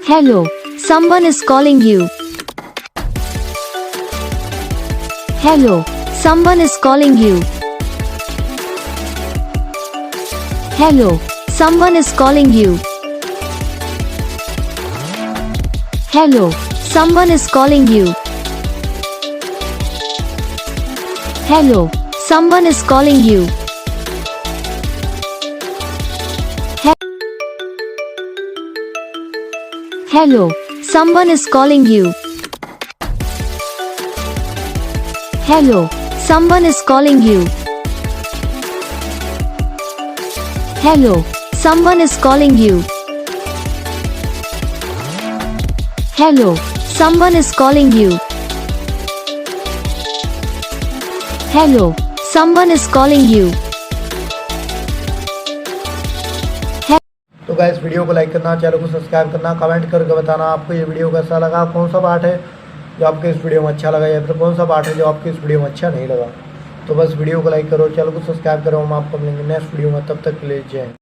Hello, someone is calling you. Hello, someone is calling you. Hello, someone is calling you. Hello, someone is calling you. Hello, someone is calling you. Hello, someone is calling you. Hello, someone is calling you. Hello, someone is calling you. Hello, someone is calling you. Hello, someone is calling you. तो guys video को like करना, channel को subscribe करना, comment करके बताना आपको ये video कैसा लगा, कौन सा पार्ट है जो आपके इस वीडियो में अच्छा लगा या फिर कौन सा पार्ट है जो आपके इस वीडियो में अच्छा नहीं लगा। तो बस वीडियो को लाइक करो, चैनल को सब्सक्राइब करो। हम आपको मिलेंगे नेक्स्ट वीडियो में, तब तक के लिए जय हिंद।